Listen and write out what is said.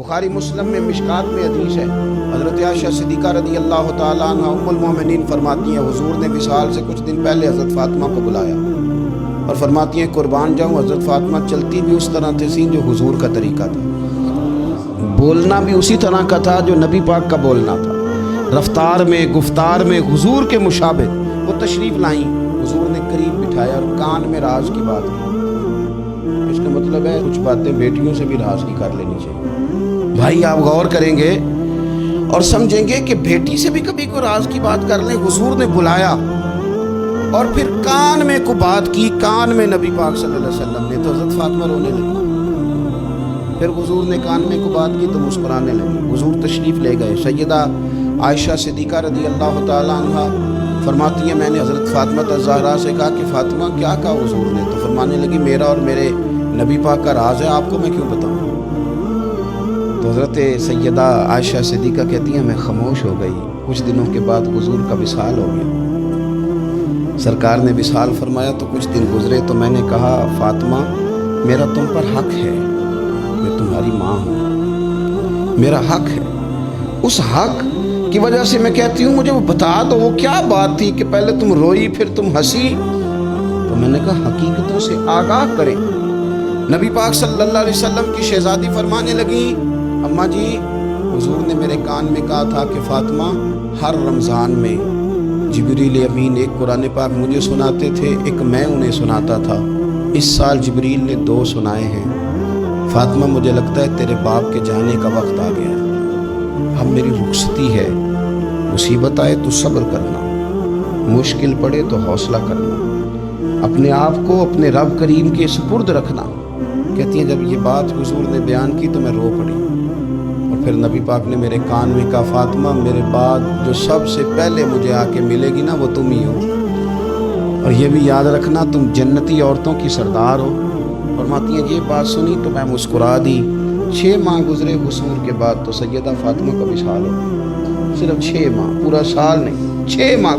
बुखारी मुस्लिम में मिशकात में हदीस है, हज़रत आयशा सिद्दीक़ा रज़ी अल्लाह ताला अन्हा उम्मुल मोमिनीन फरमाती हैं, हुज़ूर ने विसाल से कुछ दिन पहले हज़रत फ़ातिमा को बुलाया और फरमाती हैं, कुर्बान जाऊँ हज़रत फ़ातिमा चलती भी उस तरह थी जो हुज़ूर का तरीका था, बोलना भी उसी तरह का था जो नबी पाक का बोलना था, रफ्तार में गुफ्तार में हुज़ूर के मुशाबिह। वो तशरीफ़ लाई, हुज़ूर ने करीब बिठाया और कान में राज की बात की। इसका मतलब है कुछ बातें बेटियों से भी राज की कर लेनी चाहिए। भाई आप गौर करेंगे और समझेंगे कि बेटी से भी कभी कोई राज की बात कर लें। हुजूर ने बुलाया और फिर कान में को बात की, कान में नबी पाक सल्लल्लाहु अलैहि वसल्लम ने, तो हज़रत फातिमा रोने लगी। फिर हुजूर ने कान में को बात की तो मुस्कुराने लगी। हुजूर तशरीफ़ ले गए। सैयदा आयशा सिद्दीक़ा रज़ी अल्लाह ताला अन्हा फरमाती है, मैंने हज़रत फातिमा ज़हरा से कहा कि फ़ातिमा क्या कहा हुजूर ने? तो फरमाने लगी, मेरा और मेरे नबी पाक का राज है, आपको मैं क्यों बताऊँ? तो हज़रत सैयदा आयशा सिद्दीक़ा कहती हैं, मैं खामोश हो गई। कुछ दिनों के बाद हुजूर का विसाल हो गया। सरकार ने विसाल फरमाया तो कुछ दिन गुजरे तो मैंने कहा, फ़ातिमा मेरा तुम पर हक़ है, मैं तुम्हारी माँ हूँ, मेरा हक़ है। उस हक़ की वजह से मैं कहती हूँ मुझे वो बता दो, वो क्या बात थी कि पहले तुम रोई फिर तुम हंसी? तो मैंने कहा, हकीकतों से आगाह करें। नबी पाक सल्लल्लाहु अलैहि वसल्लम की शहजादी फरमाने लगी, अम्मा जी हुजूर ने मेरे कान में कहा था कि फ़ातिमा हर रमज़ान में जिब्रील अमीन एक कुरान पाक मुझे सुनाते थे, एक मैं उन्हें सुनाता था। इस साल जिब्रील ने 2 सुनाए हैं। फ़ातिमा मुझे लगता है तेरे बाप के जाने का वक्त आ गया है, अब मेरी रुखसती है। मुसीबत आए तो सब्र करना, मुश्किल पड़े तो हौसला करना, अपने आप को अपने रब करीम के सुपुर्द रखना। कहती हैं जब ये बात हुजूर ने बयान की तो मैं रो पड़ी और फिर नबी पाक ने मेरे कान में कहा, फ़ातिमा मेरे बाद जो सबसे पहले मुझे आके मिलेगी ना वो तुम ही हो, और ये भी याद रखना तुम जन्नती औरतों की सरदार हो। फरमाती हैं ये बात सुनी तो मैं मुस्कुरा दी। 6 माह गुजरे हुजूर के बाद तो सैयदा फ़ातिमा का विसाल हो गया। सिर्फ 6 माह, पूरा साल नहीं, 6 माह।